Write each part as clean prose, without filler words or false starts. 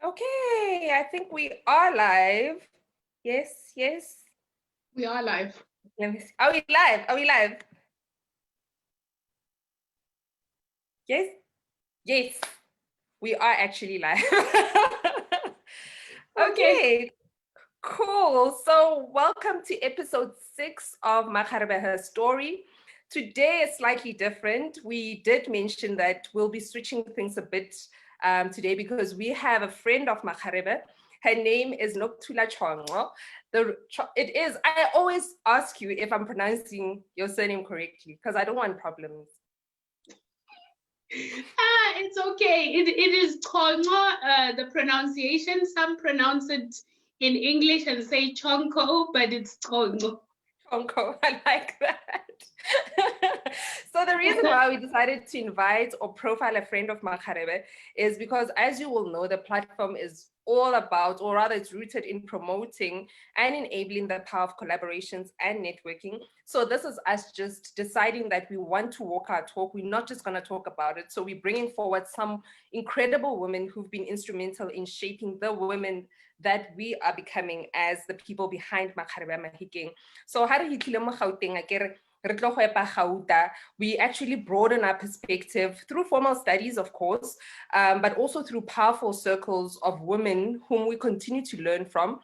Okay, I think we are live. Yes, yes. We are live. Let me see. Are we live? Are we live? Yes? Yes, we are actually live. Okay. Okay, cool. So welcome to episode 6 of Makgarebe Her Story. Today is slightly different. We did mention that we'll be switching things a bit today because we have a friend of Makgarebe. Her name is Nokuthula Chonco. I always ask you if I'm pronouncing your surname correctly because I don't want problems. It's okay. It is Chonco, the pronunciation. Some pronounce it in English and say Chonco, but it's Chonco. Chonco, I like that. So the reason why we decided to invite or profile a friend of Makgarebe is because, as you will know, the platform is all about, or rather it's rooted in promoting and enabling the power of collaborations and networking. So this is us just deciding that we want to walk our talk. We're not just going to talk about it. So we're bringing forward some incredible women who've been instrumental in shaping the women that we are becoming as the people behind Makgarebe Mahikeng. So how do you kill we actually broaden our perspective through formal studies, of course, but also through powerful circles of women whom we continue to learn from.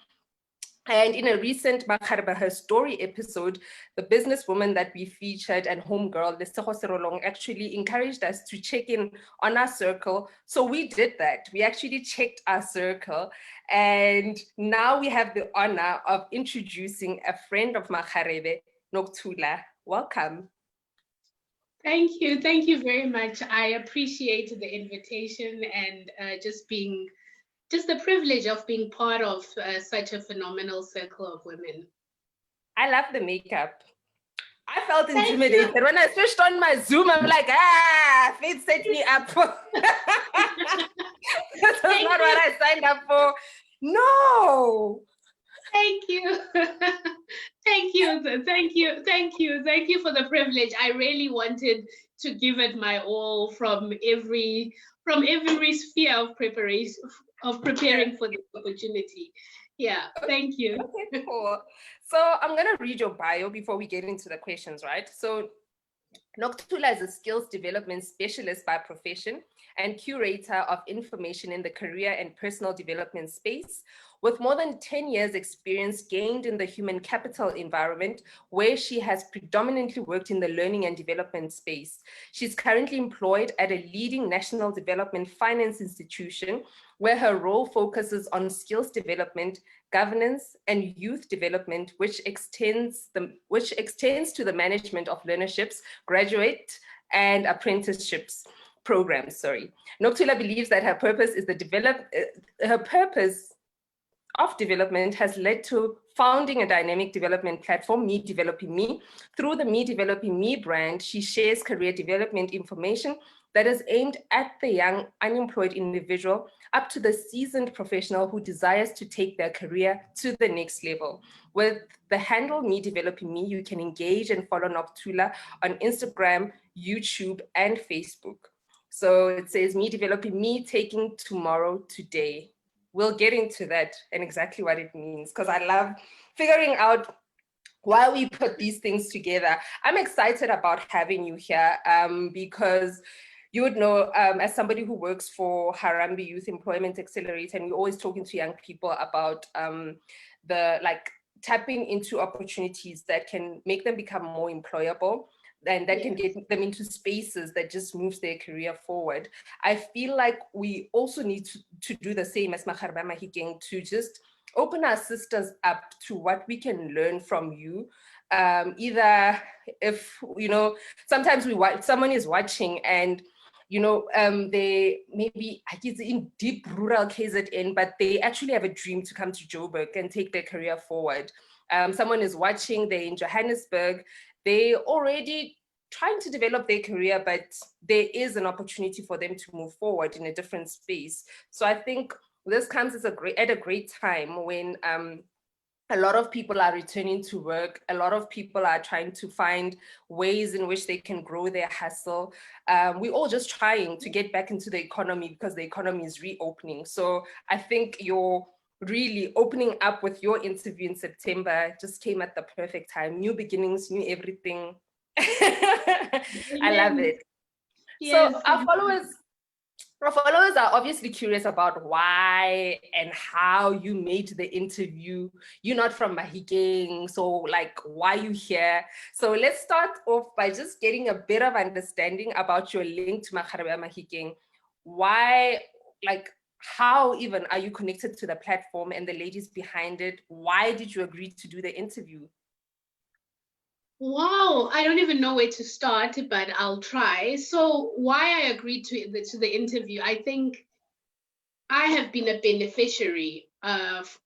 And in a recent Makgarebe Her Story episode, the businesswoman that we featured and homegirl, Lesego Serolong, actually encouraged us to check in on our circle. So we did that. We actually checked our circle. And now we have the honor of introducing a friend of Makgarebe, Nokuthula. Welcome. Thank you. Thank you very much. I appreciate the invitation and just the privilege of being part of such a phenomenal circle of women. I love the makeup. I felt Thank intimidated. you. When I switched on my Zoom, I'm like, fate set me up. This is not what I signed up for. No. Thank you. Thank you. Thank you. Thank you. Thank you for the privilege. I really wanted to give it my all from every sphere of preparing for this opportunity. Yeah, thank you. Okay, cool. So I'm gonna read your bio before we get into the questions, right? So Nokuthula is a skills development specialist by profession and curator of information in the career and personal development space, with more than 10 years experience gained in the human capital environment, where she has predominantly worked in the learning and development space. She's currently employed at a leading national development finance institution, where her role focuses on skills development, governance, and youth development, which extends to the management of learnerships, graduate and apprenticeships programs. Nokuthula believes that her purpose of development has led to founding a dynamic development platform, Me Developing Me. Through the Me Developing Me brand, she shares career development information that is aimed at the young unemployed individual up to the seasoned professional who desires to take their career to the next level. With the handle Me Developing Me, you can engage and follow Nokuthula on Instagram, YouTube, and Facebook. So it says Me Developing Me, taking tomorrow today. We'll get into that and exactly what it means, because I love figuring out why we put these things together. I'm excited about having you here because you would know, as somebody who works for Harambee Youth Employment Accelerator, and we're always talking to young people about tapping into opportunities that can make them become more employable and that can get them into spaces that just moves their career forward. I feel like we also need to do the same as Makgarebe Mahikeng, to just open our sisters up to what we can learn from you. Either if, sometimes someone is watching and they maybe in deep rural KZN, but they actually have a dream to come to Joburg and take their career forward. Someone is watching, they're in Johannesburg, they already trying to develop their career, but there is an opportunity for them to move forward in a different space. So I think this comes at a great time when a lot of people are returning to work. A lot of people are trying to find ways in which they can grow their hustle. We're all just trying to get back into the economy because the economy is reopening. So I think you're really opening up with your interview in September just came at the perfect time. New beginnings, new everything. I love it. Yes. So our followers are obviously curious about why and how you made the interview. You're not from Mahikeng, so like why you here? So let's start off by just getting a bit of understanding about your link to Makgarebe Mahikeng. Why, like, how even are you connected to the platform and the ladies behind it? Why did you agree to do the interview? Wow, I don't even know where to start, but I'll try. So why I agreed to the interview, I think I have been a beneficiary of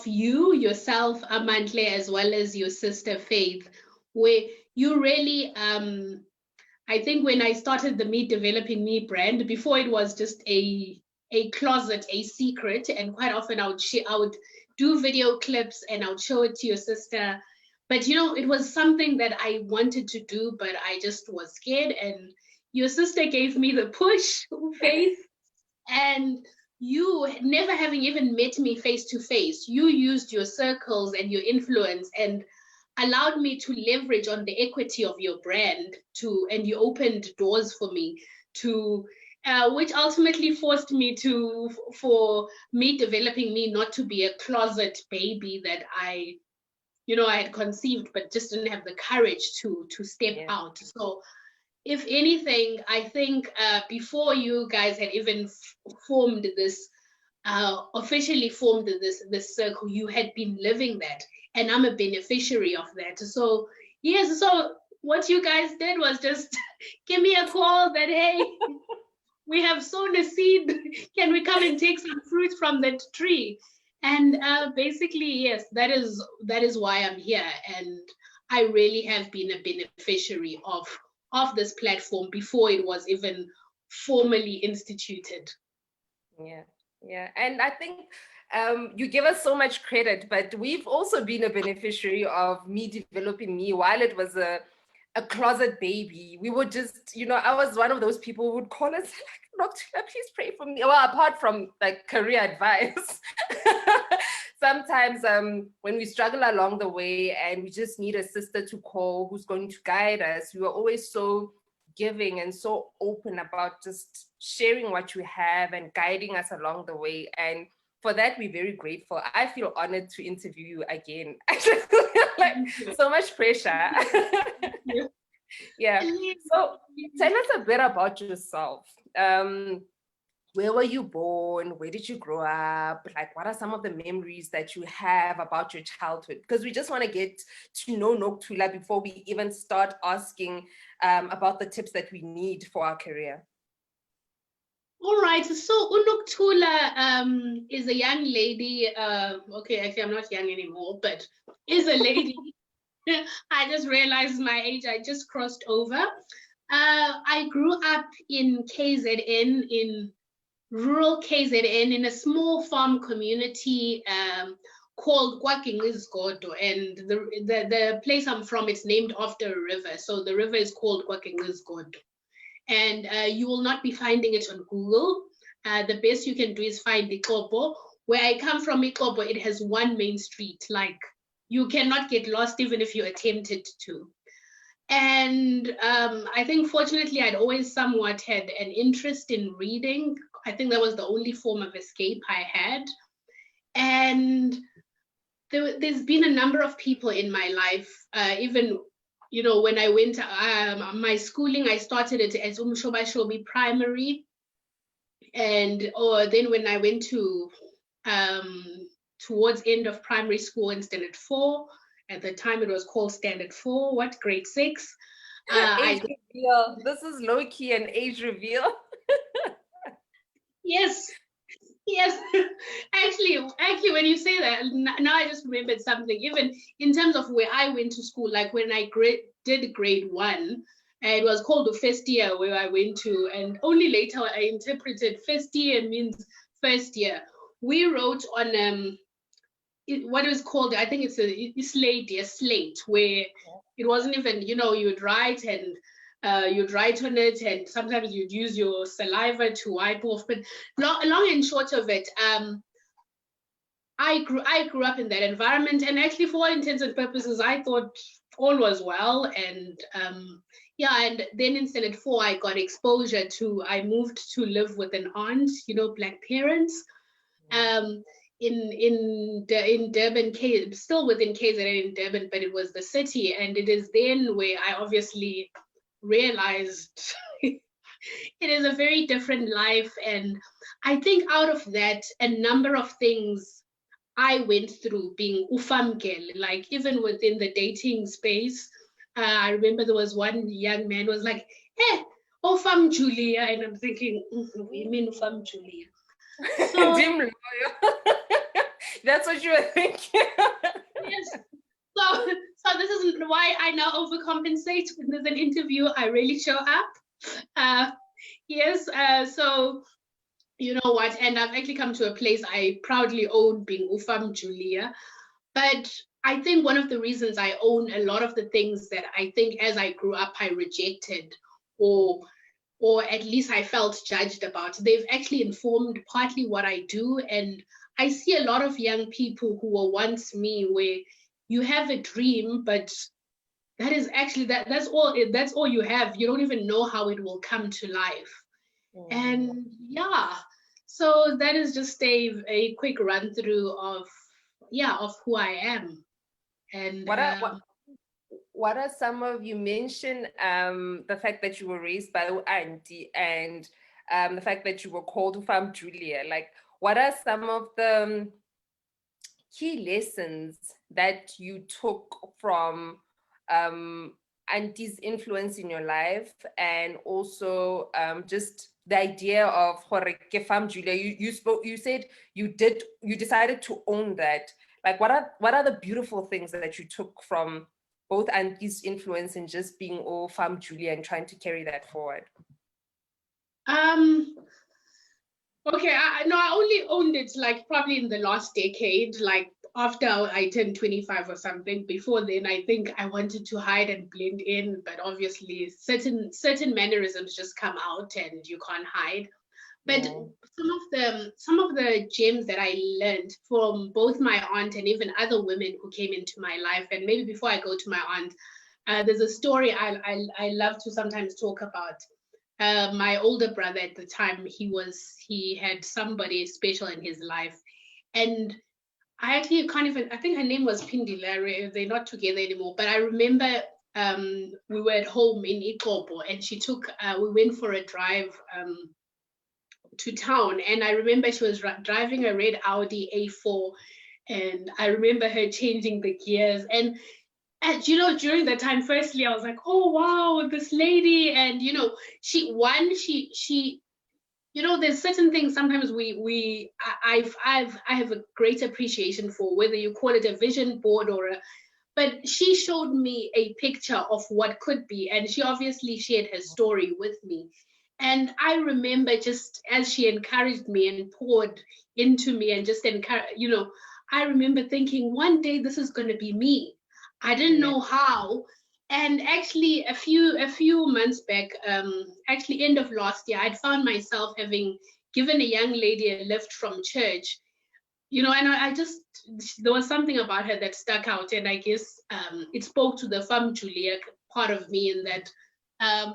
you, yourself, Amantle, as well as your sister Faith, where you really, I think when I started the Me Developing Me brand, before it was just a closet, a secret, and quite often I would do video clips and I would show it to your sister. But you know, it was something that I wanted to do, but I just was scared. And your sister gave me the push, Faith, and you, never having even met me face to face, you used your circles and your influence and allowed me to leverage on the equity of your brand and you opened doors for me to which ultimately forced me for Me Developing Me not to be a closet baby that I had conceived but just didn't have the courage to step out. So if anything, I think before you guys had even formed this, officially formed this circle, you had been living that, and I'm a beneficiary of that. So yes, so what you guys did was just give me a call that, hey, we have sown a seed. Can we come and take some fruit from that tree? And basically, yes, that is why I'm here, and I really have been a beneficiary of this platform before it was even formally instituted. Yeah. And I think you give us so much credit, but we've also been a beneficiary of Me Developing Me while it was a closet baby. We would just, I was one of those people who would call us like, Nokuthula, please pray for me. Well, apart from like career advice, sometimes when we struggle along the way and we just need a sister to call who's going to guide us, we were always so giving and so open about just sharing what you have and guiding us along the way. And for that, we're very grateful. I feel honored to interview you again. Like so much pressure. Yeah. So tell us a bit about yourself. Where were you born? Where did you grow up? Like, what are some of the memories that you have about your childhood? Because we just want to get to know Nokuthula before we even start asking about the tips that we need for our career. All right, so Nokuthula is a young lady. Okay, actually, I'm not young anymore, but is a lady. I just realized my age. I just crossed over. I grew up in KZN, in rural KZN, in a small farm community called Kwakingizgodo, and the place I'm from, it's named after a river. So the river is called Kwakingizgodo. And you will not be finding it on Google. The best you can do is find Ikobo. Where I come from, Ikobo, it has one main street. Like, you cannot get lost even if you attempted to. And I think fortunately I'd always somewhat had an interest in reading. I think that was the only form of escape I had. And there's been a number of people in my life, even when I went my schooling, I started it as Umshobashobi Primary, or then when I went to towards end of primary school in Standard 4, at the time it was called Standard 4, grade 6. Age reveal. This is low key an age reveal. Yes. Actually, when you say that, now I just remembered something. Even in terms of where I went to school, like when I did grade 1, it was called the first year where I went to, and only later I interpreted first year means first year. We wrote on what is called, I think it's a slate, where it wasn't even, you know, you'd write on it, and sometimes you'd use your saliva to wipe off. But long and short of it, I grew up in that environment, and actually, for all intents and purposes, I thought all was well. And yeah, and then in Standard 4, I got exposure to. I moved to live with an aunt, you know, Black parents, in Durban, still within KZN in Durban, but it was the city, and it is then where I obviously realized it is a very different life. And I think out of that, a number of things I went through being ufamgel, like even within the dating space. I remember there was one young man who was like, "Hey, ufam Julia," and I'm thinking, what do you mean ufam Julia? So that's what you were thinking. yes. So this is why I now overcompensate when there's an interview. I really show up. Yes. So you know what? And I've actually come to a place I proudly own, being Ufam Julia. But I think one of the reasons I own a lot of the things that I think as I grew up I rejected, or at least I felt judged about, they've actually informed partly what I do. And I see a lot of young people who were once me, where you have a dream, but that is actually that's all you have. You don't even know how it will come to life. And yeah, so that is just a quick run through of who I am. And what are some of, you mentioned the fact that you were raised by the auntie, and the fact that you were called Ufam Julia, like what are some of the key lessons that you took from auntie's influence in your life, and also just the idea of Fam Julia? You said you decided to own that. Like what are the beautiful things that you took from both auntie's influence and just being Fam Julia and trying to carry that forward? Okay, I only owned it like probably in the last decade, like after I turned 25 or something. Before then, I think I wanted to hide and blend in, but obviously certain mannerisms just come out and you can't hide. But some of the gems that I learned from both my aunt and even other women who came into my life, and maybe before I go to my aunt, there's a story I love to sometimes talk about. My older brother at the time, he had somebody special in his life, and I actually can't even, I think her name was Pindilare. They're not together anymore, but I remember we were at home in Ikopo, and she took, we went for a drive to town, and I remember she was driving a red Audi A4, and I remember her changing the gears. And you know, during that time, firstly, I was like, oh wow, this lady. And you know, she you know, there's certain things sometimes I have a great appreciation for, whether you call it a vision board or but she showed me a picture of what could be, and she obviously shared her story with me. And I remember, just as she encouraged me and poured into me and just you know, I remember thinking, one day this is going to be me. I didn't know how. And actually a few months back, actually end of last year, I'd found myself having given a young lady a lift from church, you know, and I just, there was something about her that stuck out. And I guess it spoke to the Fam Julia part of me, in that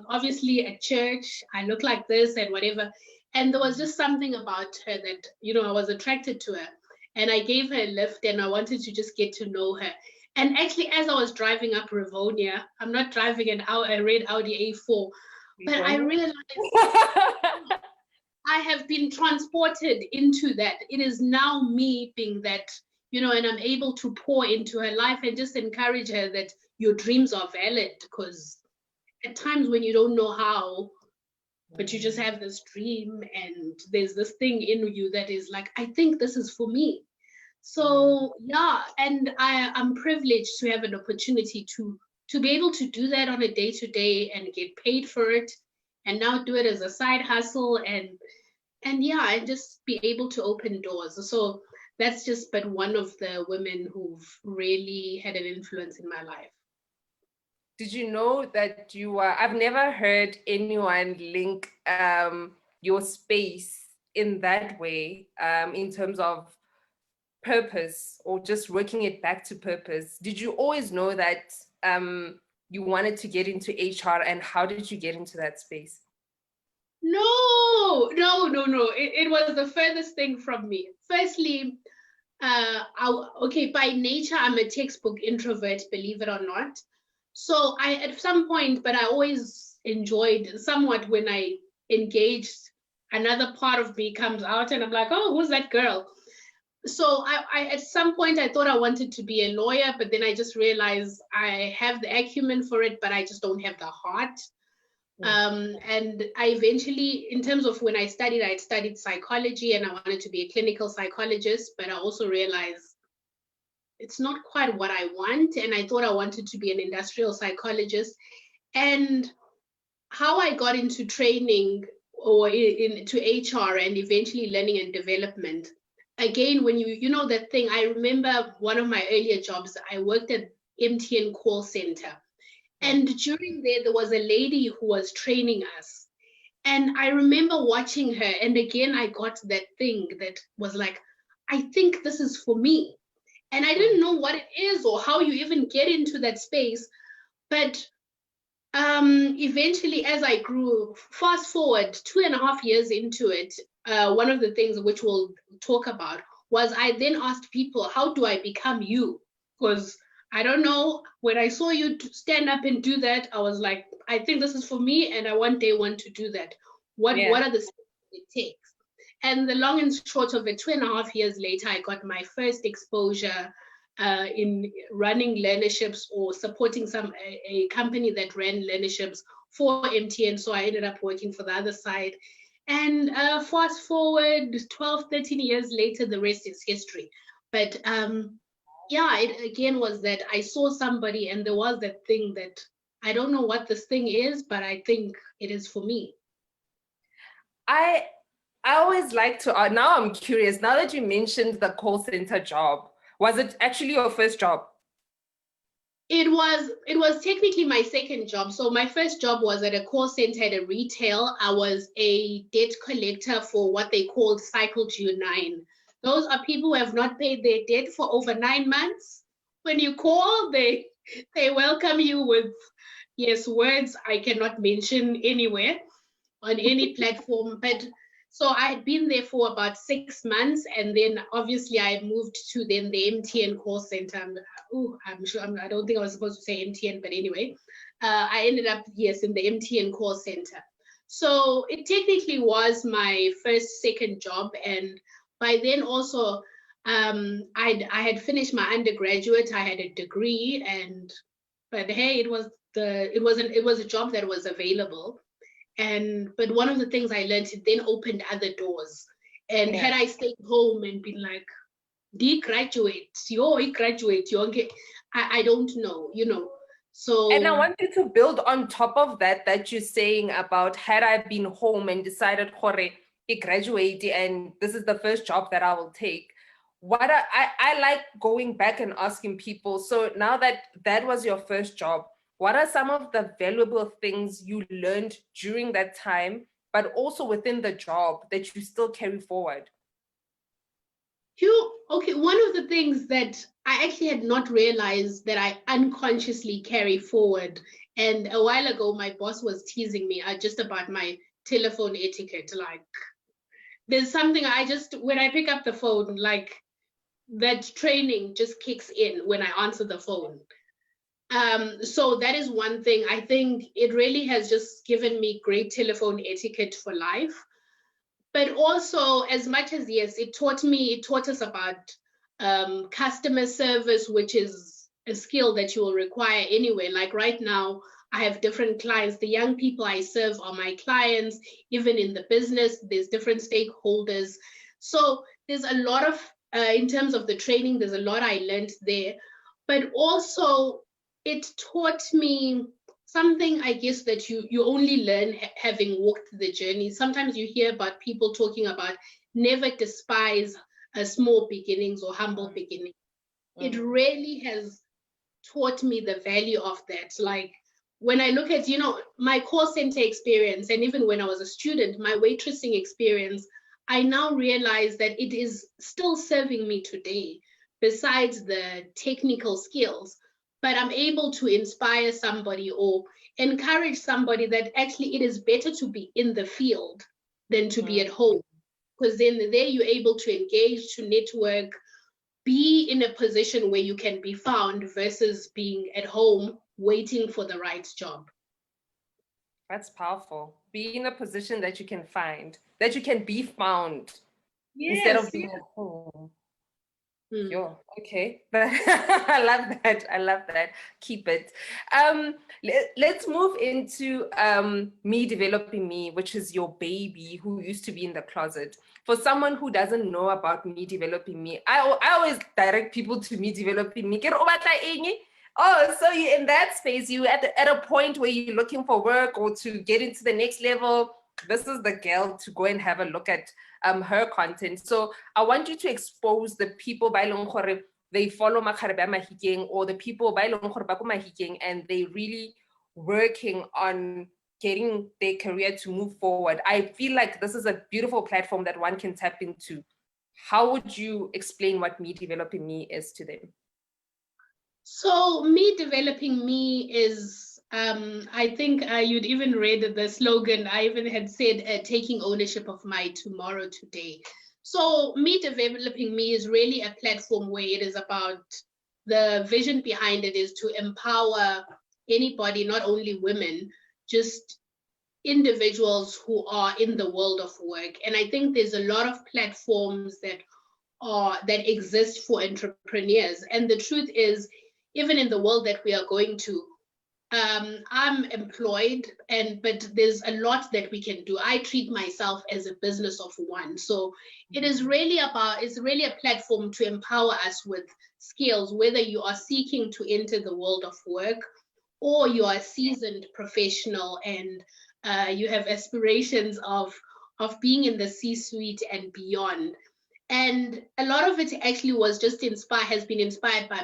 obviously at church, I look like this and whatever. And there was just something about her that, you know, I was attracted to her. And I gave her a lift, and I wanted to just get to know her. And actually, as I was driving up Rivonia, I'm not driving a red Audi A4, but I realized I have been transported into that. It is now me being that, you know, and I'm able to pour into her life and just encourage her that your dreams are valid, because at times when you don't know how, but you just have this dream and there's this thing in you that is like, I think this is for me. So yeah, and I'm privileged to have an opportunity to be able to do that on a day-to-day and get paid for it, and now do it as a side hustle, and yeah, and just be able to open doors. So that's just but one of the women who've really had an influence in my life. Did you know that you are, I've never heard anyone link your space in that way, in terms of purpose or just working it back to purpose. Did you always know that you wanted to get into HR, and how did you get into that space? No. It was the furthest thing from me. Firstly, okay, by nature, I'm a textbook introvert, believe it or not. So I, at some point, but I always enjoyed somewhat when I engaged, another part of me comes out and I'm like, oh, who's that girl? So I at some point I thought I wanted to be a lawyer, but then I just realized I have the acumen for it, but I just don't have the heart. And I eventually, in terms of when I studied psychology and I wanted to be a clinical psychologist, but I also realized it's not quite what I want. And I thought I wanted to be an industrial psychologist. And how I got into training or into HR and eventually learning and development, again, when you know that thing, I remember one of my earlier jobs, I worked at MTN call center. And during there was a lady who was training us. And I remember watching her. And again, I got that thing that was like, I think this is for me. And I didn't know what it is or how you even get into that space. But eventually, as I grew, fast forward 2.5 years into it, one of the things which we'll talk about was I then asked people, how do I become you? Because I don't know, when I saw you stand up and do that, I was like, I think this is for me and I one day want to do that. What are the steps it takes? And the long and short of it, 2.5 years later, I got my first exposure in running learnerships or supporting a company that ran learnerships for MTN. So I ended up working for the other side. And fast forward 12, 13 years later, the rest is history. But yeah, it again was that I saw somebody and there was that thing that I don't know what this thing is, but I think it is for me. I always like to, now I'm curious, now that you mentioned the call center job, was it actually your first job? It was technically my second job. So my first job was at a call center at a retail. I was a debt collector for what they called Cycle G9. Those are people who have not paid their debt for over 9 months. When you call, they welcome you with, yes, words I cannot mention anywhere on any platform. But so I had been there for about 6 months, and then obviously I moved to then the MTN call center. I'm sure I don't think I was supposed to say MTN, but anyway, I ended up, yes, in the MTN call center. So it technically was my second job, and by then also I had finished my undergraduate. I had a degree, but hey, it was a job that was available. But one of the things I learned, it then opened other doors. And had I stayed home and been like, graduate, I don't know, So, and I want you to build on top of that you're saying about, had I been home and decided, Jorge, I graduate and this is the first job that I will take. I like going back and asking people, so now that was your first job, what are some of the valuable things you learned during that time, but also within the job that you still carry forward? Okay, one of the things that I actually had not realized that I unconsciously carry forward, and a while ago, my boss was teasing me just about my telephone etiquette. Like, there's something when I pick up the phone, like, that training just kicks in when I answer the phone. So that is one thing. I think it really has just given me great telephone etiquette for life. But also, as much as, yes, it taught us about customer service, which is a skill that you will require anyway. Like right now, I have different clients. The young people I serve are my clients. Even in the business, there's different stakeholders. So there's a lot of, in terms of the training, there's a lot I learned there. But also, it taught me something, I guess, that you only learn having walked the journey. Sometimes you hear about people talking about never despise small beginnings or humble beginnings. It really has taught me the value of that. Like when I look at, my call center experience, and even when I was a student, my waitressing experience, I now realize that it is still serving me today, besides the technical skills. But I'm able to inspire somebody or encourage somebody that actually it is better to be in the field than to be at home. Because then there you're able to engage, to network, be in a position where you can be found versus being at home waiting for the right job. That's powerful. Be in a position that you can find, that you can be found, instead of being at home. Yo, okay. I love that. I love that. Keep it. Let's move into Me Developing Me, which is your baby who used to be in the closet. For someone who doesn't know about Me Developing Me, I always direct people to Me Developing Me. Oh, so you in that space, you at a point where you're looking for work or to get into the next level. This is the girl to go and have a look at her content. So I want you to expose the people by Longkore, they follow Makgarebe Mahikeng, or the people by Longkore Bako Mahikeng, and they really working on getting their career to move forward. I feel like this is a beautiful platform that one can tap into. How would you explain what Me Developing Me is to them? So Me Developing Me is, I think you'd even read the slogan. I even had said, taking ownership of my tomorrow today. So Me Developing Me is really a platform where it is about, the vision behind it is to empower anybody, not only women, just individuals who are in the world of work. And I think there's a lot of platforms that exist for entrepreneurs. And the truth is, even in the world that we are going to, I'm employed, but there's a lot that we can do. I treat myself as a business of one. So it's really a platform to empower us with skills, whether you are seeking to enter the world of work or you are a seasoned professional and you have aspirations of being in the C-suite and beyond. And a lot of it actually was just has been inspired by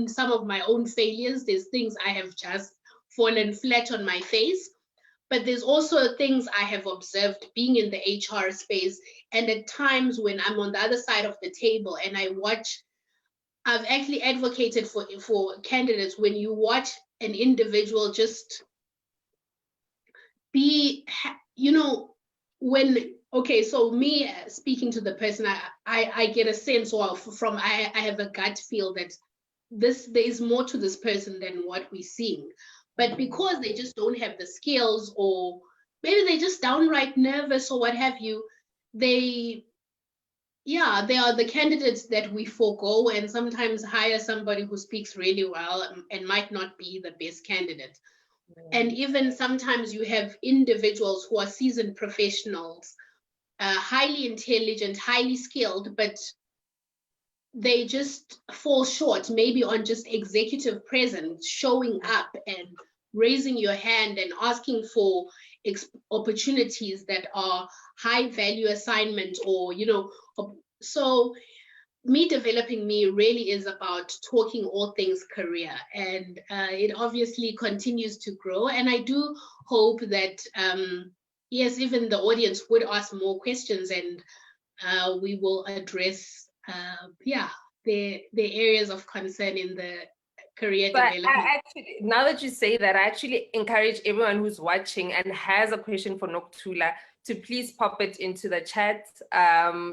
some of my own failures. There's things I have just fallen flat on my face, but there's also things I have observed being in the HR space. And at times when I'm on the other side of the table and I've actually advocated for candidates, when you watch an individual just be, okay, so me speaking to the person, I get a sense I have a gut feel that there is more to this person than what we're seeing. But because they just don't have the skills, or maybe they're just downright nervous or what have you, they are the candidates that we forego and sometimes hire somebody who speaks really well and might not be the best candidate. And even sometimes you have individuals who are seasoned professionals, highly intelligent, highly skilled, but they just fall short, maybe on just executive presence, showing up and raising your hand and asking for opportunities that are high value assignment, or so Me Developing Me really is about talking all things career, and it obviously continues to grow. And I do hope that yes, even the audience would ask more questions, and we will address the areas of concern in the career development. Actually, now that you say that, I actually encourage everyone who's watching and has a question for Nokuthula to please pop it into the chat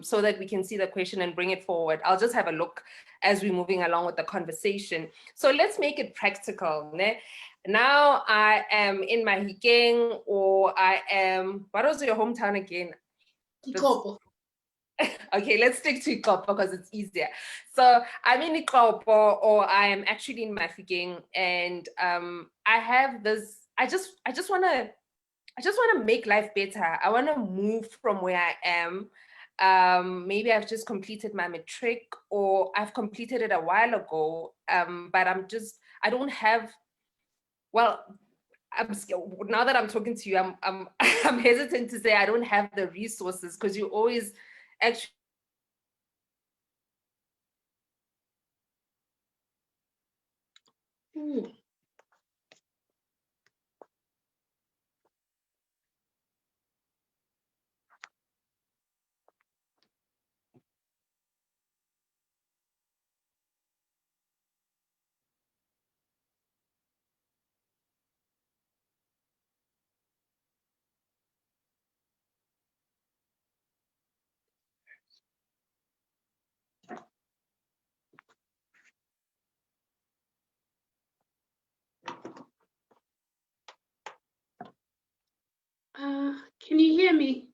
so that we can see the question and bring it forward. I'll just have a look as we're moving along with the conversation. So let's make it practical. Ne? Now I am in Mahikeng, or I am, what was your hometown again? Ikopo. Okay, let's stick to Ikopo because it's easier. So I'm in Ikopo, or I am actually in Mahikeng, and I have this, I just want to make life better. I want to move from where I am. Maybe I've just completed my matric, or I've completed it a while ago, but I don't have, well, now that I'm talking to you, I'm hesitant to say I don't have the resources, because you always actually Ooh. Can you hear me?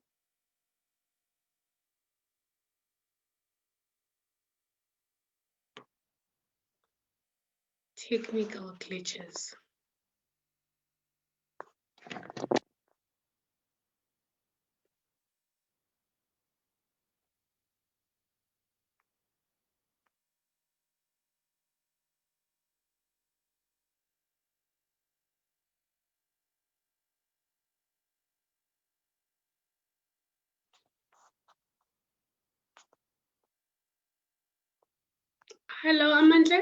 Technical glitches. Hello, Amanda.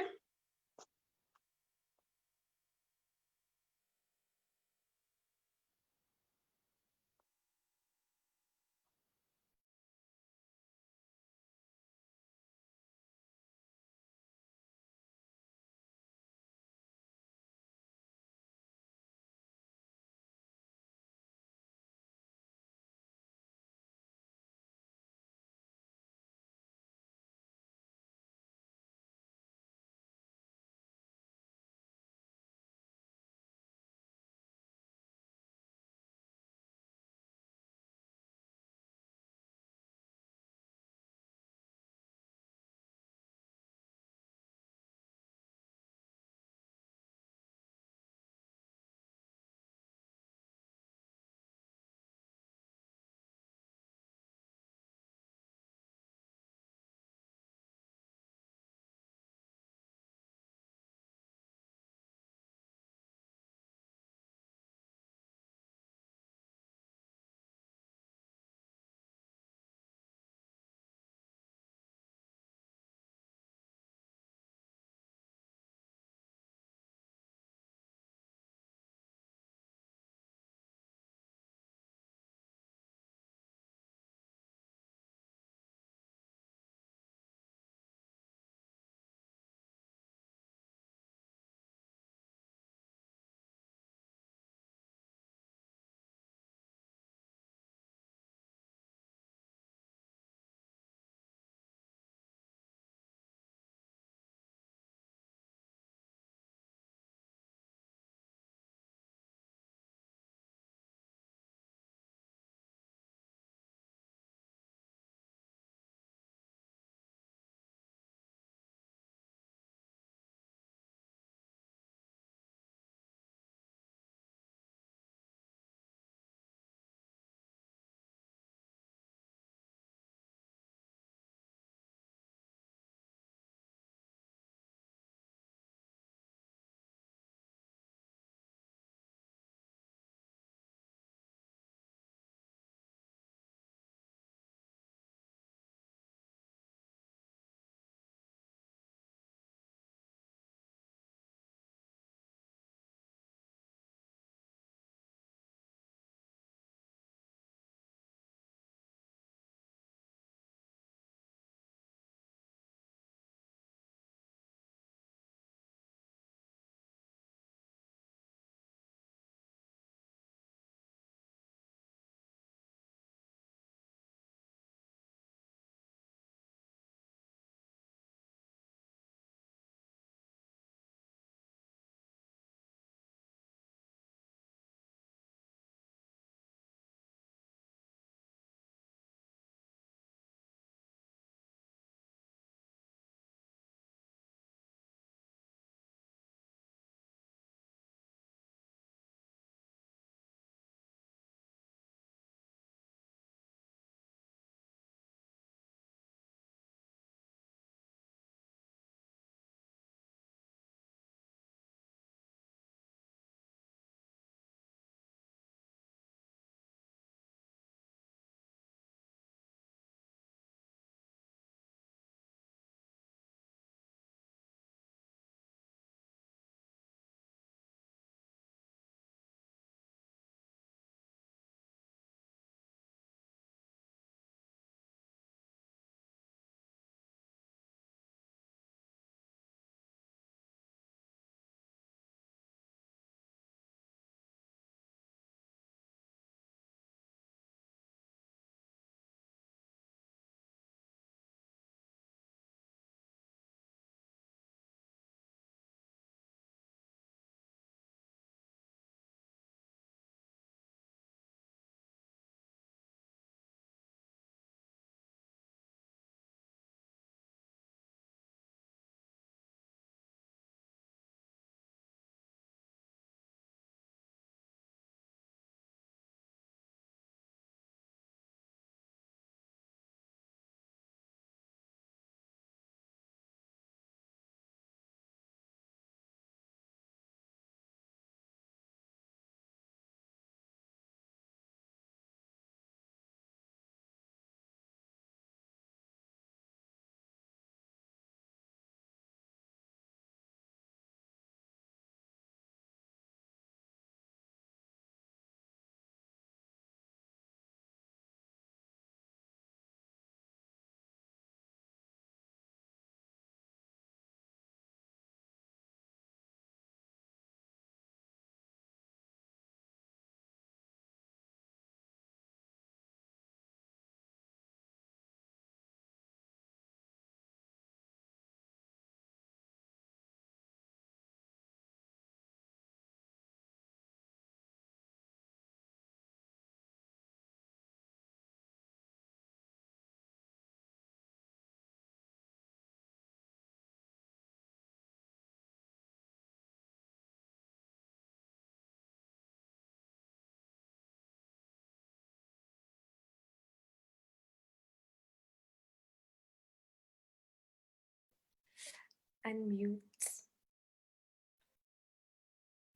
Unmute.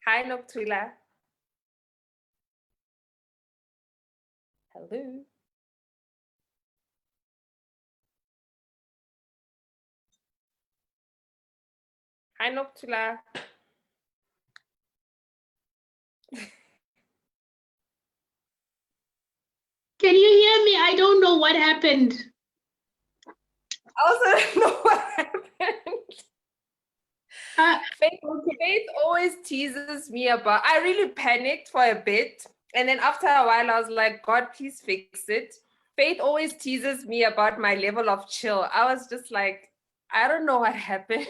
Hi, Nokuthula. Hello. Hi, Nokuthula. Can you hear me? I don't know what happened. I also don't know what happened. Faith always teases me about, I really panicked for a bit. And then after a while, I was like, God, please fix it. Faith always teases me about my level of chill. I was just like, I don't know what happened.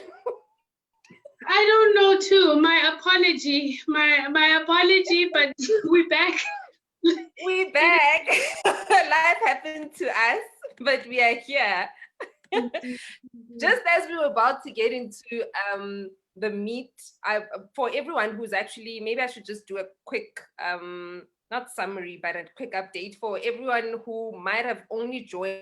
I don't know too. My apology. My apology, but we're back. We back. Life happened to us, but we are here. Just as we were about to get into the meet, for everyone who's actually, maybe I should just do a quick, not summary, but a quick update for everyone who might have only joined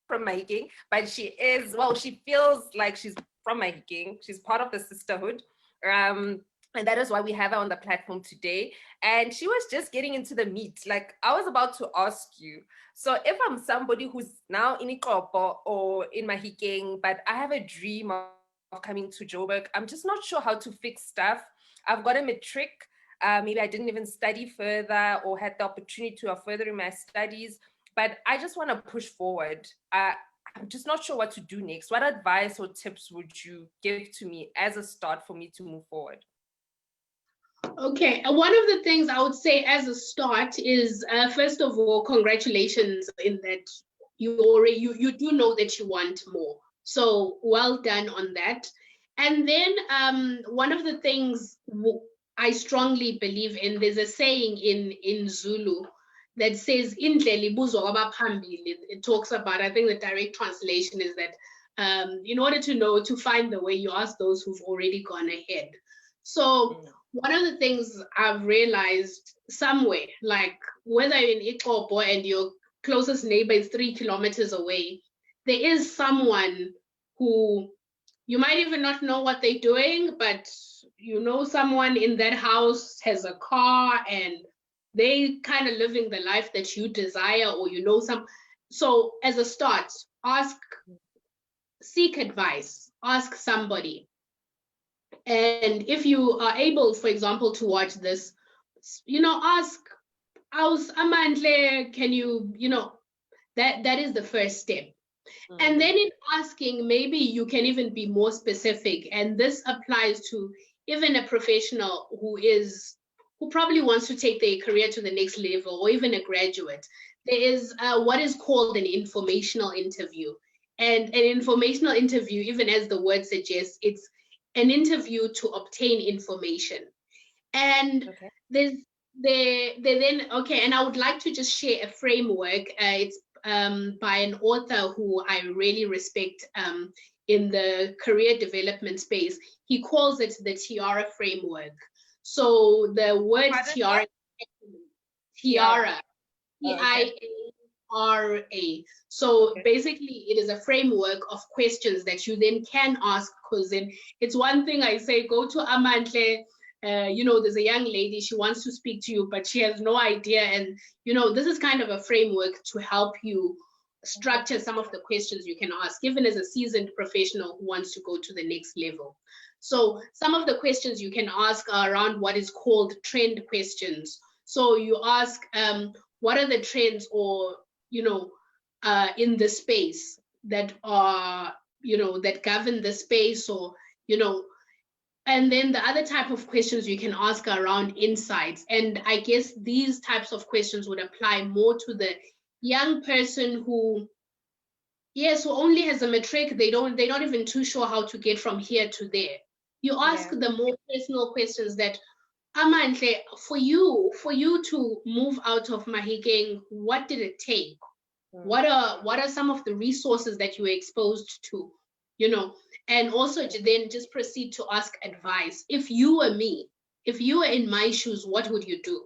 from Mahikeng, but she is, well, she feels like she's from Mahikeng. She's part of the sisterhood. And that is why we have her on the platform today. And she was just getting into the meat. Like, I was about to ask you, so if I'm somebody who's now in Ikopo or in Mahikeng, but I have a dream of coming to Joburg, I'm just not sure how to fix stuff. I've got a matric. Maybe I didn't even study further or had the opportunity to further in my studies, but I just want to push forward. I'm just not sure what to do next. What advice or tips would you give to me as a start for me to move forward? Okay, one of the things I would say as a start is, first of all, congratulations in that you do know that you want more. So well done on that. And then one of the things I strongly believe in, there's a saying in Zulu that says, "Indlela ibuzwa kwabaphambili." It talks about, I think the direct translation is that in order to find the way, you ask those who've already gone ahead. So one of the things I've realized somewhere, like whether you're in Ikopo and your closest neighbor is 3 kilometers away, there is someone who you might even not know what they're doing, but you know someone in that house has a car and they kind of living the life that you desire, or you know some. So as a start, seek advice, ask somebody. And if you are able, for example, to watch this, ask, "How's Amandle? Can you, that is the first step." And then in asking, maybe you can even be more specific. And this applies to even a professional who probably wants to take their career to the next level, or even a graduate. There is what is called an informational interview. And an informational interview, even as the word suggests, it's an interview to obtain information. And and I would like to just share a framework. It's by an author who I really respect in the career development space. He calls it the Tiara framework. So the word tiara, Tiara. So basically, it is a framework of questions that you then can ask, because then it's one thing I say, go to Amandle, there's a young lady, she wants to speak to you, but she has no idea. And, this is kind of a framework to help you structure some of the questions you can ask, even as a seasoned professional who wants to go to the next level. So some of the questions you can ask are around what is called trend questions. So you ask, what are the trends, or in the space that are, that govern the space, or, and then the other type of questions you can ask are around insights. And I guess these types of questions would apply more to the young person who only has a matric. They're not even too sure how to get from here to there. You ask the more personal questions that, Amandle, for you to move out of Mahikeng, what did it take? What are some of the resources that you were exposed to? And also then just proceed to ask advice. If you were me, if you were in my shoes, what would you do?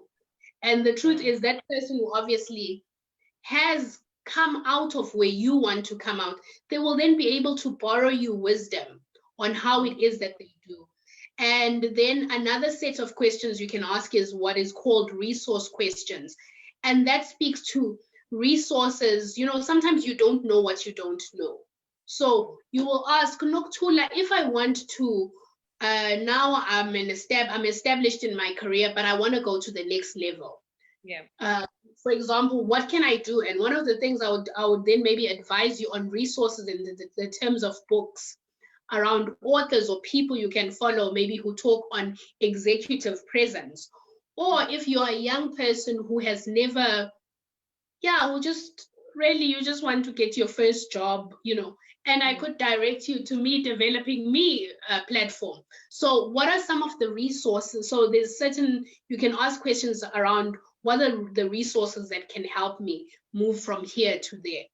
And the truth is that person who obviously has come out of where you want to come out, they will then be able to borrow you wisdom on how it is that they do. And then another set of questions you can ask is what is called resource questions. And that speaks to resources. You know, sometimes you don't know what you don't know. So you will ask, Nokuthula, if I want to, now I'm established in my career, but I want to go to the next level. Yeah. For example, what can I do? And one of the things I would then maybe advise you on resources in the terms of books around authors or people you can follow, maybe who talk on executive presence. Or if you're a young person who has never, who just really, you just want to get your first job, you know, and I could direct you to Me Developing Me platform. So what are some of the resources? So there's certain, you can ask questions around what are the resources that can help me move from here to there.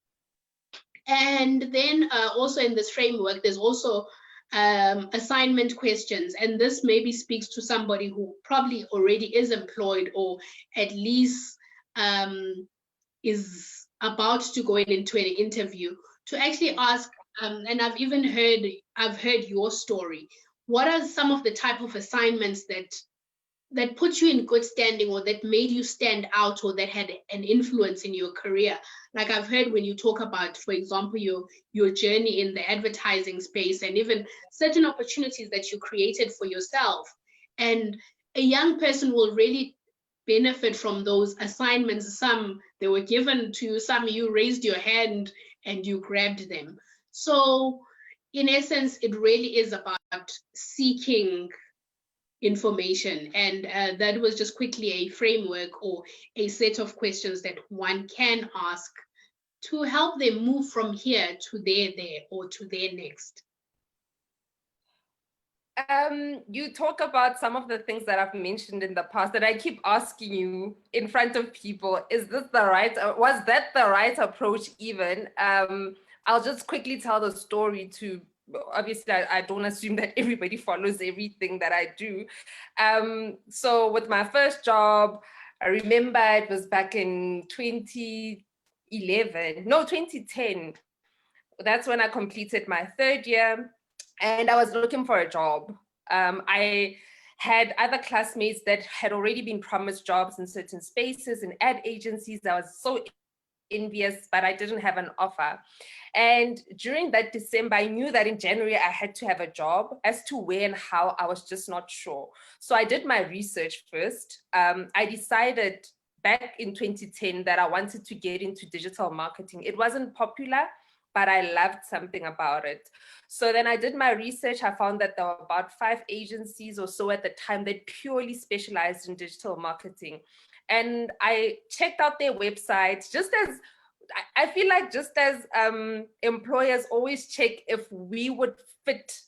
And then also in this framework, there's also assignment questions. And this maybe speaks to somebody who probably already is employed or at least is about to go into an interview, to actually ask, and I've heard your story. What are some of the type of assignments that put you in good standing, or that made you stand out, or that had an influence in your career? Like I've heard when you talk about, for example, your journey in the advertising space, and even certain opportunities that you created for yourself. And a young person will really benefit from those assignments. Some they were given to you, some you raised your hand and you grabbed them. So in essence, it really is about seeking information. And that was just quickly a framework or a set of questions that one can ask to help them move from here to there, or to there next. You talk about some of the things that I've mentioned in the past that I keep asking you in front of people. Is this the right, was that the right approach even? I'll just quickly tell the story to, obviously I don't assume that everybody follows everything that I do. So with my first job, I remember it was back in 2010. That's when I completed my third year. And I was looking for a job. I had other classmates that had already been promised jobs in certain spaces and ad agencies. I was so envious, but I didn't have an offer. And during that December, I knew that in January I had to have a job. As to where and how, I was just not sure. So I did my research first. I decided back in 2010 that I wanted to get into digital marketing. It wasn't popular, but I loved something about it. So then I did my research. I found that there were about 5 agencies or so at the time that purely specialized in digital marketing. And I checked out their websites, just as, I feel like just as employers always check if we would fit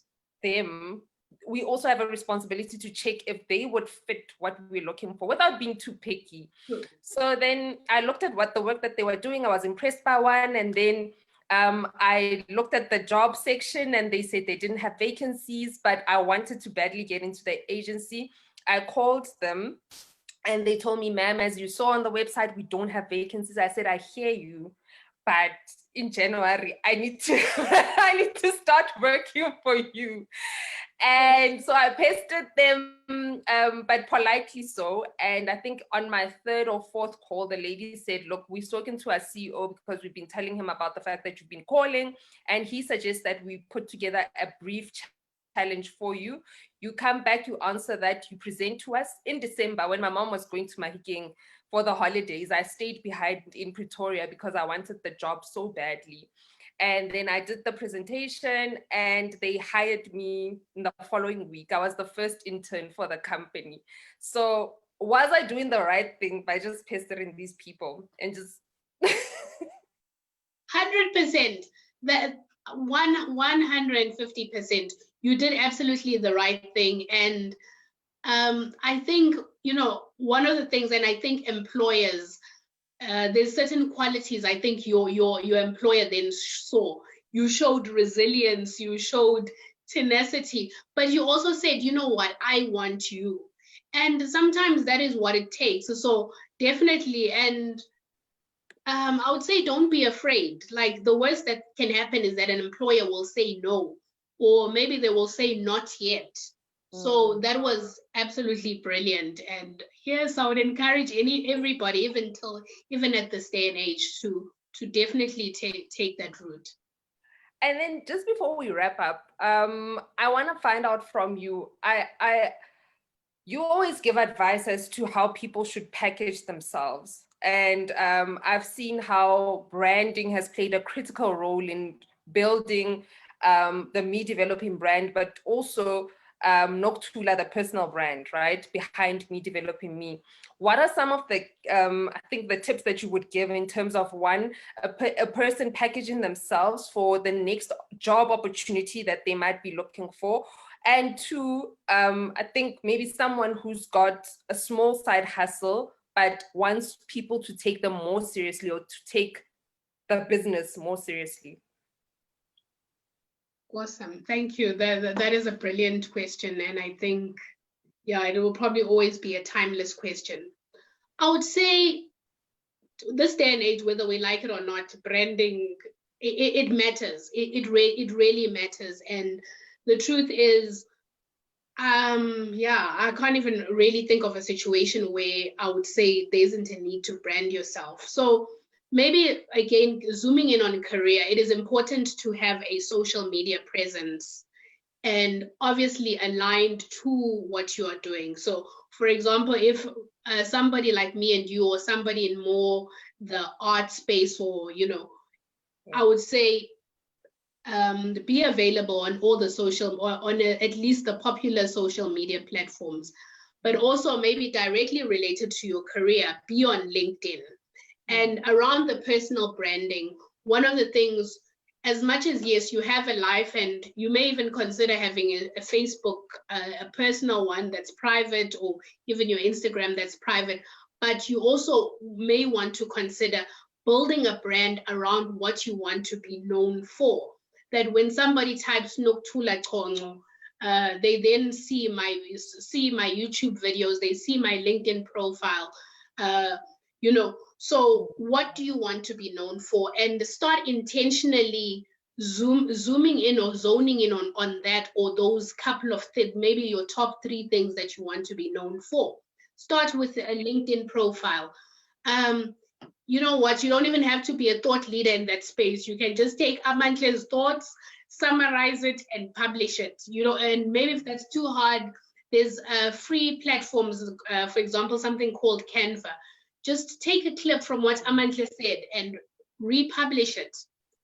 them, we also have a responsibility to check if they would fit what we're looking for without being too picky. So then I looked at what the work that they were doing. I was impressed by one, and then I looked at the job section and they said they didn't have vacancies, but I wanted to badly get into the agency. I called them and they told me, ma'am, as you saw on the website, we don't have vacancies. I said, I hear you, but in January, I need to start working for you. And so I pestered them, but politely so. And I think on my 3rd or 4th call, the lady said, look, we've spoken to our CEO because we've been telling him about the fact that you've been calling. And he suggests that we put together a brief challenge for you. You come back, you answer that, you present to us. In December, when my mom was going to Mahikeng for the holidays, I stayed behind in Pretoria because I wanted the job so badly. And then I did the presentation and they hired me in the following week. I was the first intern for the company. So was I doing the right thing by just pestering these people and just... 100%, that 150%. You did absolutely the right thing. And I think, you know, one of the things, and I think employers, there's certain qualities I think your employer then saw. You showed resilience, you showed tenacity, but you also said, you know what, I want you. And sometimes that is what it takes. So definitely, and I would say don't be afraid. Like the worst that can happen is that an employer will say no, or maybe they will say not yet. So that was absolutely brilliant. And yes, I would encourage everybody, even at this day and age, to definitely take that route. And then just before we wrap up, I want to find out from you. You always give advice as to how people should package themselves. And I've seen how branding has played a critical role in building the Me Developing brand, but also Nokuthula, the personal brand, right, behind Me Developing Me. What are some of the, I think, the tips that you would give in terms of, one, a person packaging themselves for the next job opportunity that they might be looking for? And two, I think maybe someone who's got a small side hustle, but wants people to take them more seriously, or to take the business more seriously. Awesome. Thank you. That is a brilliant question. And I think, yeah, it will probably always be a timeless question. I would say this day and age, whether we like it or not, branding, it matters. It really matters. And the truth is, yeah, I can't even really think of a situation where I would say there isn't a need to brand yourself. So maybe, again, zooming in on career, it is important to have a social media presence and obviously aligned to what you are doing. So for example, if somebody like me and you, or somebody in more the art space, or, I would say be available on all the social, or on at least the popular social media platforms, but also maybe directly related to your career, be on LinkedIn. And around the personal branding, one of the things, as much as, yes, you have a life, and you may even consider having a Facebook, a personal one that's private, or even your Instagram that's private, but you also may want to consider building a brand around what you want to be known for. That when somebody types Nokuthula Chonco, they then see my YouTube videos, they see my LinkedIn profile, So what do you want to be known for? And start intentionally zooming in or zoning in on that, or those couple of things, maybe your top 3 things that you want to be known for. Start with a LinkedIn profile. You know what? You don't even have to be a thought leader in that space. You can just take Amantle's thoughts, summarize it, and publish it. And maybe if that's too hard, there's free platforms, for example, something called Canva. Just take a clip from what Amantle said and republish it.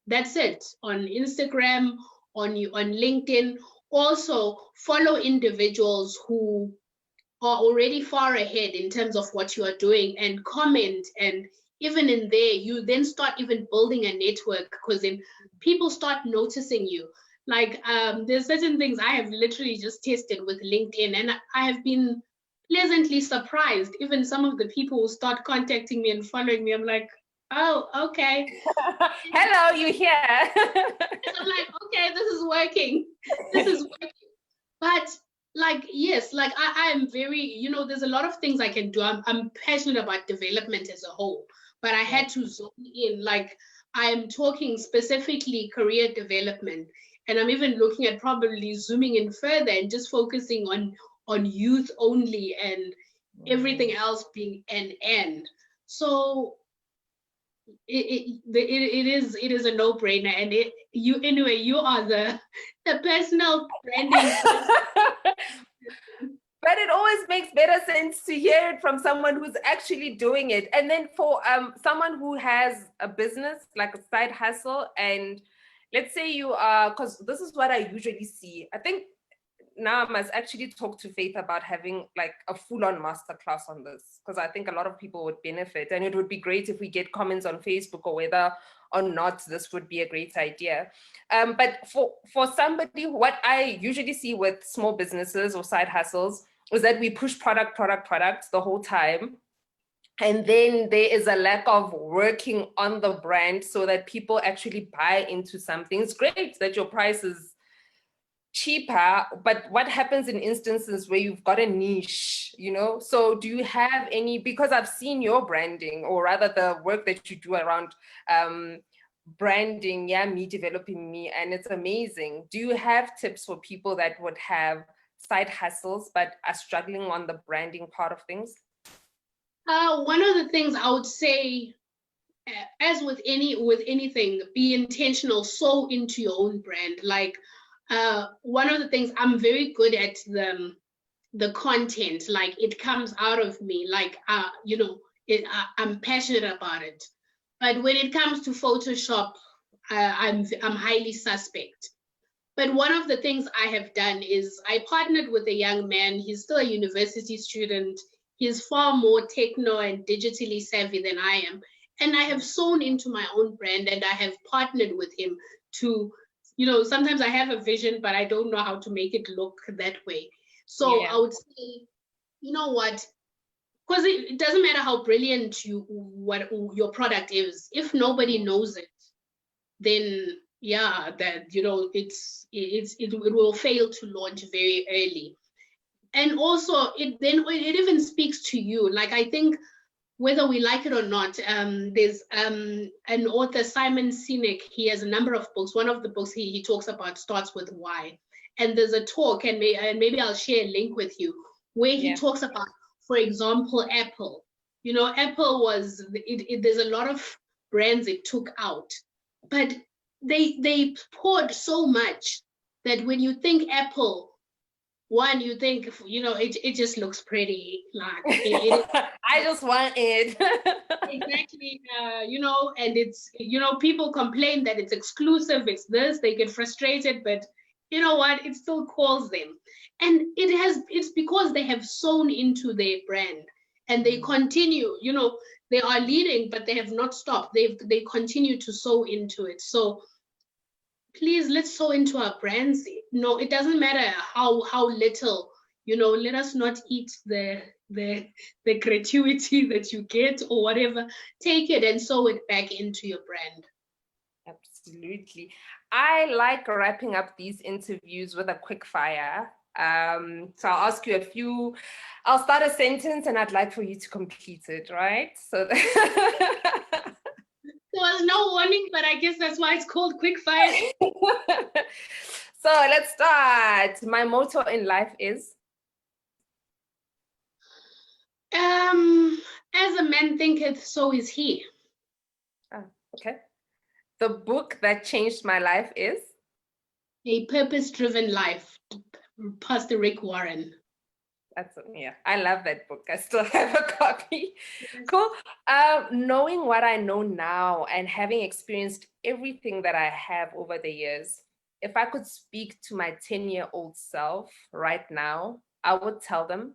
That's it. On Instagram, on LinkedIn. Also, follow individuals who are already far ahead in terms of what you are doing, and comment. And even in there, you then start even building a network, because then people start noticing you. Like there's certain things I have literally just tested with LinkedIn, and I have been pleasantly surprised. Even some of the people who start contacting me and following me, I'm like, oh, okay. Hello, you here? I'm like, okay, this is working. This is working. But yes, I am very, there's a lot of things I can do. I'm passionate about development as a whole, but I had to zoom in. I am talking specifically career development, and I'm even looking at probably zooming in further and just focusing on youth only, and everything else being an end. So it is a no-brainer, and you are the personal branding person. But it always makes better sense to hear it from someone who's actually doing it. And then for someone who has a business, like a side hustle, and let's say you are, because this is what I usually see. I think now I must actually talk to Faith about having like a full-on masterclass on this, because I think a lot of people would benefit, and it would be great if we get comments on Facebook, or whether or not this would be a great idea. But for somebody, what I usually see with small businesses or side hustles is that we push product the whole time. And then there is a lack of working on the brand so that people actually buy into something. It's great that your price is cheaper, but what happens in instances where you've got a niche, you know? So do you have any, because I've seen your branding, or rather the work that you do around branding, yeah, me developing me, and it's amazing. Do you have tips for people that would have side hustles but are struggling on the branding part of things? One of the things I would say, as with anything, be intentional, sow into your own brand. Like one of the things, I'm very good at the content, like it comes out of me, like I'm passionate about it. But when it comes to Photoshop, I'm highly suspect. But one of the things I have done is I partnered with a young man. He's still a university student. He's far more techno and digitally savvy than I am. And I have sewn into my own brand, and I have partnered with him to, sometimes I have a vision, but I don't know how to make it look that way. So I would say, you know what? Because it doesn't matter how brilliant what your product is. If nobody knows it, then yeah, that it will fail to launch very early. And also it even speaks to you. Like, I think whether we like it or not, there's an author, Simon Sinek. He has a number of books. One of the books he talks about starts with why. And there's a talk, and maybe I'll share a link with you, where he talks about, for example, Apple. Apple was, there's a lot of brands it took out, but they poured so much that when you think Apple, one, you think, it just looks pretty. Like I just want it. Exactly. And it's, people complain that it's exclusive, it's this, they get frustrated, but you know what? It still calls them. And it's because they have sewn into their brand, and they continue, they are leading, but they have not stopped. They continue to sew into it. So please, let's sew into our brands. No, it doesn't matter how little, let us not eat the gratuity that you get or whatever. Take it and sew it back into your brand. Absolutely. I like wrapping up these interviews with a quick fire. So I'll ask you I'll start a sentence and I'd like for you to complete it, right? So there was no warning, but I guess that's why it's called quick fire. So let's start. My motto in life is? As a man thinketh, so is he. Okay. The book that changed my life is? A Purpose-Driven Life, Pastor Rick Warren. I love that book. I still have a copy. Cool. Knowing what I know now and having experienced everything that I have over the years, if I could speak to my 10-year-old self right now, I would tell them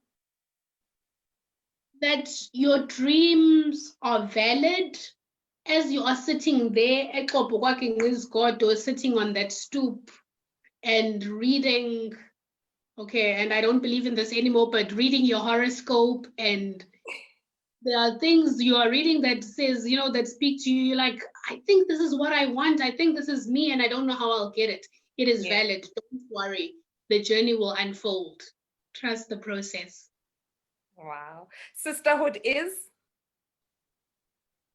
that your dreams are valid. As you are sitting there, or sitting on that stoop and reading, and I don't believe in this anymore, but reading your horoscope, and there are things you are reading that says, that speak to you. You're like, I think this is what I want. I think this is me, and I don't know how I'll get it. It is valid. Don't worry. The journey will unfold. Trust the process. Wow. Sisterhood is?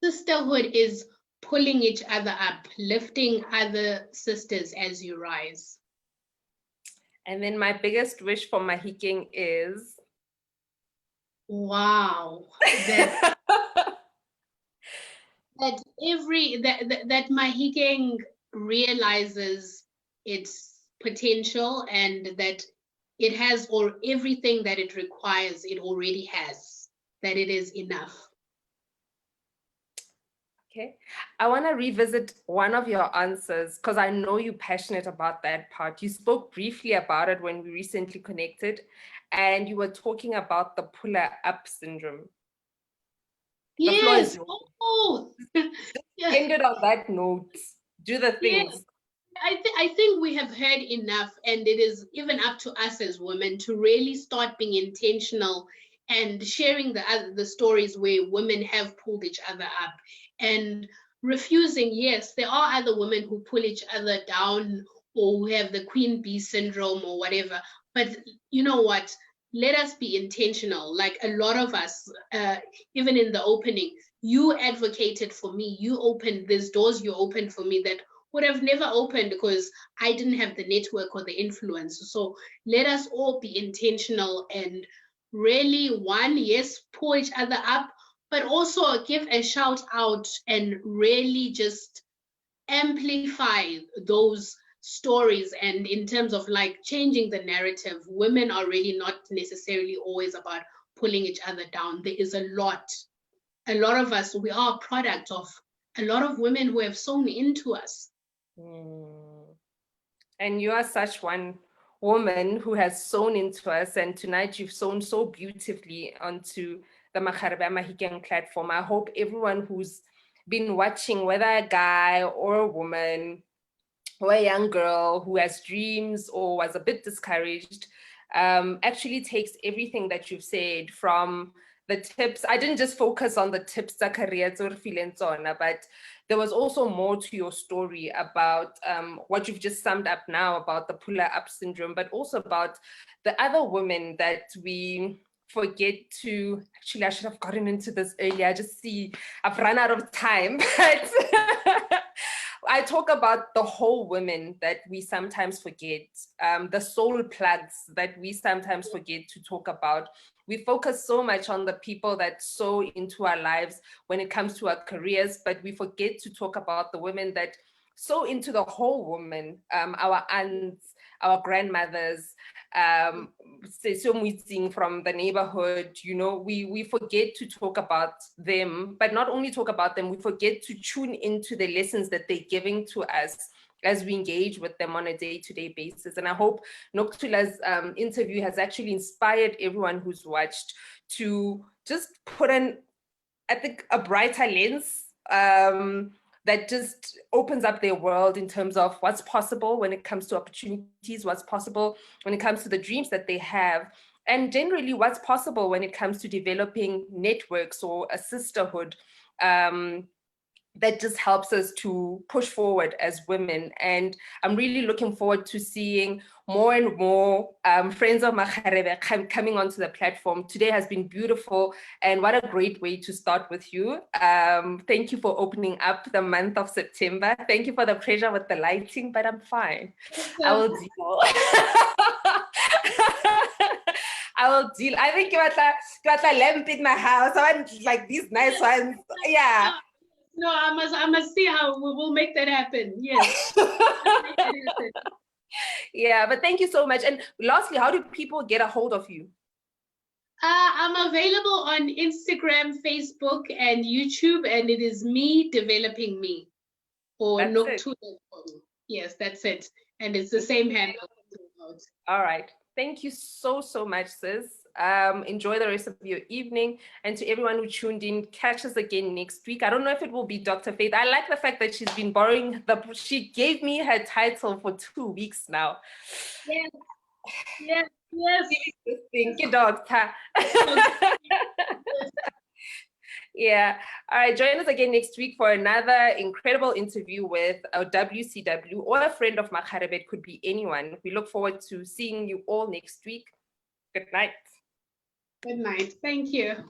Sisterhood is pulling each other up, lifting other sisters as you rise. And then my biggest wish for Mahikeng is? Wow. That Mahikeng realizes its potential, and that it has everything that it requires, it already has, that it is enough. Okay. I want to revisit one of your answers because I know you're passionate about that part. You spoke briefly about it when we recently connected, and you were talking about the puller up syndrome. Yes. Oh. Ended on that note. Do the things. Yes. I think we have heard enough, and it is even up to us as women to really start being intentional and sharing the stories where women have pulled each other up, and refusing. Yes, there are other women who pull each other down or who have the queen bee syndrome or whatever. But you know what? Let us be intentional. Like a lot of us, even in the opening, you advocated for me. You opened these doors, you opened for me that would have never opened because I didn't have the network or the influence. So let us all be intentional and really, one, yes, pull each other up, but also give a shout out and really just amplify those stories. And in terms of like changing the narrative, women are really not necessarily always about pulling each other down. There is a lot of us, we are a product of a lot of women who have sown into us. And you are such one woman who has sown into us, and tonight you've sown so beautifully onto the Makgarebe Mahikeng platform. I hope everyone who's been watching, whether a guy or a woman or a young girl who has dreams or was a bit discouraged, actually takes everything that you've said from the tips. I didn't just focus on the tips, but there was also more to your story about what you've just summed up now about the puller up syndrome, but also about the other women that we forget to. Actually, I should have gotten into this earlier. I just see I've run out of time, but I talk about the whole women that we sometimes forget, the soul plugs that we sometimes forget to talk about. We focus so much on the people that sow into our lives when it comes to our careers, but we forget to talk about the women that sow into the whole woman, our aunts, our grandmothers, from the neighborhood. You know, we forget to talk about them, but not only talk about them, we forget to tune into the lessons that they're giving to us as we engage with them on a day-to-day basis. And I hope Nokuthula's interview has actually inspired everyone who's watched to just put in, I think, a brighter lens that just opens up their world in terms of what's possible when it comes to opportunities, what's possible when it comes to the dreams that they have, and generally what's possible when it comes to developing networks or a sisterhood that just helps us to push forward as women. And I'm really looking forward to seeing more and more friends of Makgarebe coming onto the platform. Today has been beautiful, and what a great way to start with you. Thank you for opening up the month of September. Thank you for the pressure with the lighting, but I'm fine. I will deal. I will deal. I think you got a lamp in my house. I want like these nice ones. Yeah. No, I must see how we will make that happen. Yes. Yeah, but thank you so much. And lastly, how do people get a hold of you? I'm available on Instagram, Facebook, and YouTube, and it is Me Developing Me, or Nokuthula Chonco. Yes, that's it. And it's the same handle. All right. Thank you so much, sis. Enjoy the rest of your evening. And to everyone who tuned in, catch us again next week. I don't know if it will be Dr. Faith. I like the fact that she's been borrowing she gave me her title for 2 weeks now. Yes. Yes. Yes. Thank you, doctor. Yeah. All right. Join us again next week for another incredible interview with a WCW or a friend of Makgarebe. It could be anyone. We look forward to seeing you all next week. Good night. Good night. Thank you.